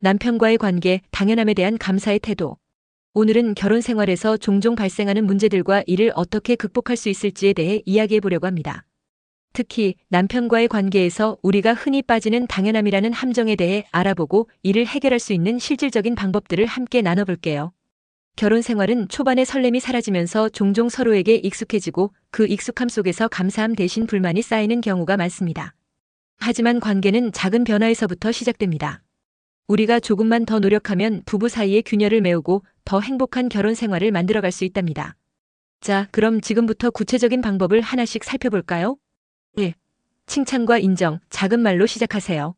남편과의 관계, 당연함에 대한 감사의 태도. 오늘은 결혼 생활에서 종종 발생하는 문제들과 이를 어떻게 극복할 수 있을지에 대해 이야기해 보려고 합니다. 특히 남편과의 관계에서 우리가 흔히 빠지는 당연함이라는 함정에 대해 알아보고 이를 해결할 수 있는 실질적인 방법들을 함께 나눠볼게요. 결혼 생활은 초반에 설렘이 사라지면서 종종 서로에게 익숙해지고 그 익숙함 속에서 감사함 대신 불만이 쌓이는 경우가 많습니다. 하지만 관계는 작은 변화에서부터 시작됩니다. 우리가 조금만 더 노력하면 부부 사이의 균열을 메우고 더 행복한 결혼 생활을 만들어갈 수 있답니다. 자, 그럼 지금부터 구체적인 방법을 하나씩 살펴볼까요? 1. 칭찬과 인정, 작은 말로 시작하세요.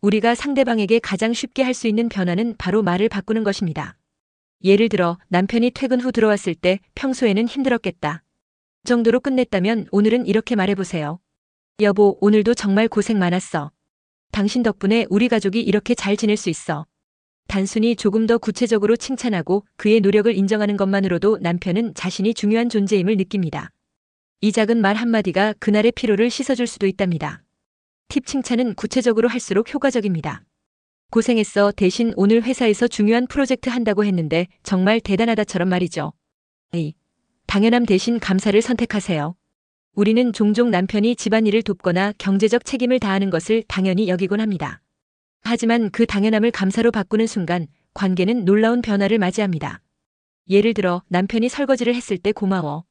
우리가 상대방에게 가장 쉽게 할 수 있는 변화는 바로 말을 바꾸는 것입니다. 예를 들어 남편이 퇴근 후 들어왔을 때 평소에는 힘들었겠다 정도로 끝냈다면 오늘은 이렇게 말해보세요. 여보, 오늘도 정말 고생 많았어. 당신 덕분에 우리 가족이 이렇게 잘 지낼 수 있어. 단순히 조금 더 구체적으로 칭찬하고 그의 노력을 인정하는 것만으로도 남편은 자신이 중요한 존재임을 느낍니다. 이 작은 말 한마디가 그날의 피로를 씻어줄 수도 있답니다. 팁 칭찬은 구체적으로 할수록 효과적입니다. 고생했어. 대신 오늘 회사에서 중요한 프로젝트 한다고 했는데 정말 대단하다처럼 말이죠. 2. 당연함 대신 감사를 선택하세요. 우리는 종종 남편이 집안일을 돕거나 경제적 책임을 다하는 것을 당연히 여기곤 합니다. 하지만 그 당연함을 감사로 바꾸는 순간 관계는 놀라운 변화를 맞이합니다. 예를 들어 남편이 설거지를 했을 때 고마워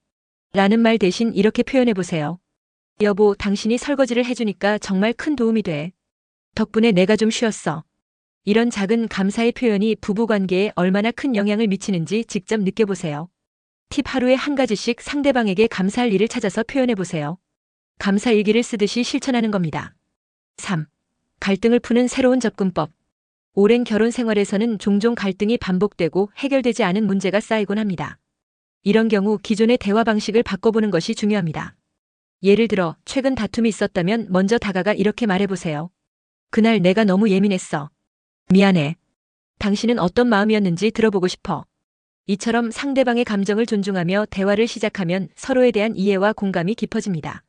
라는 말 대신 이렇게 표현해보세요. 여보, 당신이 설거지를 해주니까 정말 큰 도움이 돼. 덕분에 내가 좀 쉬었어. 이런 작은 감사의 표현이 부부관계에 얼마나 큰 영향을 미치는지 직접 느껴보세요. 팁 하루에 한 가지씩 상대방에게 감사할 일을 찾아서 표현해보세요. 감사 일기를 쓰듯이 실천하는 겁니다. 3. 갈등을 푸는 새로운 접근법. 오랜 결혼 생활에서는 종종 갈등이 반복되고 해결되지 않은 문제가 쌓이곤 합니다. 이런 경우 기존의 대화 방식을 바꿔보는 것이 중요합니다. 예를 들어 최근 다툼이 있었다면 먼저 다가가 이렇게 말해보세요. 그날 내가 너무 예민했어. 미안해. 당신은 어떤 마음이었는지 들어보고 싶어. 이처럼 상대방의 감정을 존중하며 대화를 시작하면 서로에 대한 이해와 공감이 깊어집니다.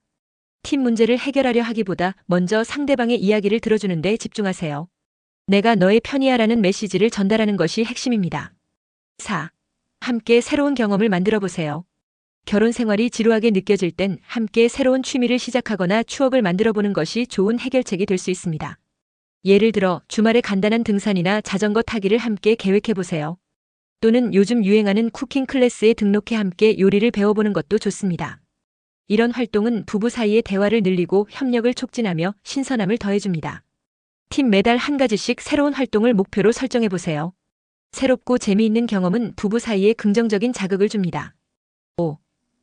팀 문제를 해결하려 하기보다 먼저 상대방의 이야기를 들어주는 데 집중하세요. 내가 너의 편이야라는 메시지를 전달하는 것이 핵심입니다. 4. 함께 새로운 경험을 만들어 보세요. 결혼 생활이 지루하게 느껴질 땐 함께 새로운 취미를 시작하거나 추억을 만들어 보는 것이 좋은 해결책이 될 수 있습니다. 예를 들어 주말에 간단한 등산이나 자전거 타기를 함께 계획해 보세요. 또는 요즘 유행하는 쿠킹 클래스에 등록해 함께 요리를 배워보는 것도 좋습니다. 이런 활동은 부부 사이의 대화를 늘리고 협력을 촉진하며 신선함을 더해줍니다. 팀 매달 한 가지씩 새로운 활동을 목표로 설정해 보세요. 새롭고 재미있는 경험은 부부 사이에 긍정적인 자극을 줍니다. 5.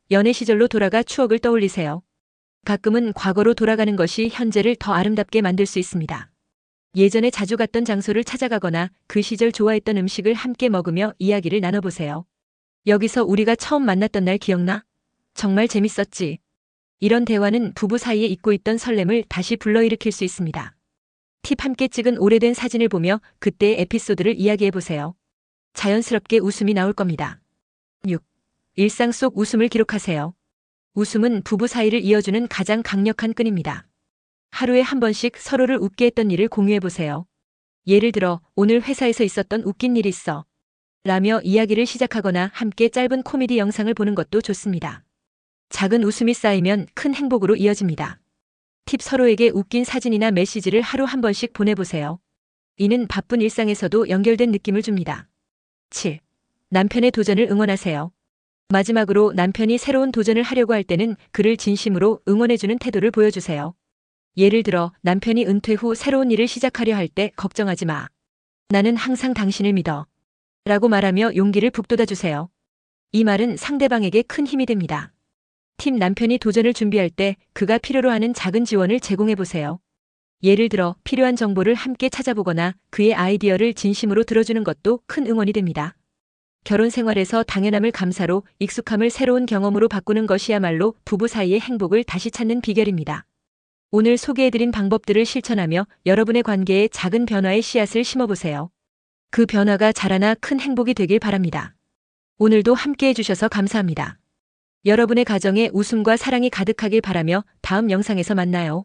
연애 시절로 돌아가 추억을 떠올리세요. 가끔은 과거로 돌아가는 것이 현재를 더 아름답게 만들 수 있습니다. 예전에 자주 갔던 장소를 찾아가거나 그 시절 좋아했던 음식을 함께 먹으며 이야기를 나눠보세요. 여기서 우리가 처음 만났던 날 기억나? 정말 재밌었지. 이런 대화는 부부 사이에 잊고 있던 설렘을 다시 불러일으킬 수 있습니다. 팁 함께 찍은 오래된 사진을 보며 그때의 에피소드를 이야기해보세요. 자연스럽게 웃음이 나올 겁니다. 6. 일상 속 웃음을 기록하세요. 웃음은 부부 사이를 이어주는 가장 강력한 끈입니다. 하루에 한 번씩 서로를 웃게 했던 일을 공유해보세요. 예를 들어 오늘 회사에서 있었던 웃긴 일이 있어 라며 이야기를 시작하거나 함께 짧은 코미디 영상을 보는 것도 좋습니다. 작은 웃음이 쌓이면 큰 행복으로 이어집니다. 팁 서로에게 웃긴 사진이나 메시지를 하루 한 번씩 보내보세요. 이는 바쁜 일상에서도 연결된 느낌을 줍니다. 7. 남편의 도전을 응원하세요. 마지막으로 남편이 새로운 도전을 하려고 할 때는 그를 진심으로 응원해주는 태도를 보여주세요. 예를 들어 남편이 은퇴 후 새로운 일을 시작하려 할 때 걱정하지 마. 나는 항상 당신을 믿어. 라고 말하며 용기를 북돋아주세요. 이 말은 상대방에게 큰 힘이 됩니다. 팀 남편이 도전을 준비할 때 그가 필요로 하는 작은 지원을 제공해보세요. 예를 들어 필요한 정보를 함께 찾아보거나 그의 아이디어를 진심으로 들어주는 것도 큰 응원이 됩니다. 결혼 생활에서 당연함을 감사로, 익숙함을 새로운 경험으로 바꾸는 것이야말로 부부 사이의 행복을 다시 찾는 비결입니다. 오늘 소개해드린 방법들을 실천하며 여러분의 관계에 작은 변화의 씨앗을 심어보세요. 그 변화가 자라나 큰 행복이 되길 바랍니다. 오늘도 함께 해주셔서 감사합니다. 여러분의 가정에 웃음과 사랑이 가득하길 바라며 다음 영상에서 만나요.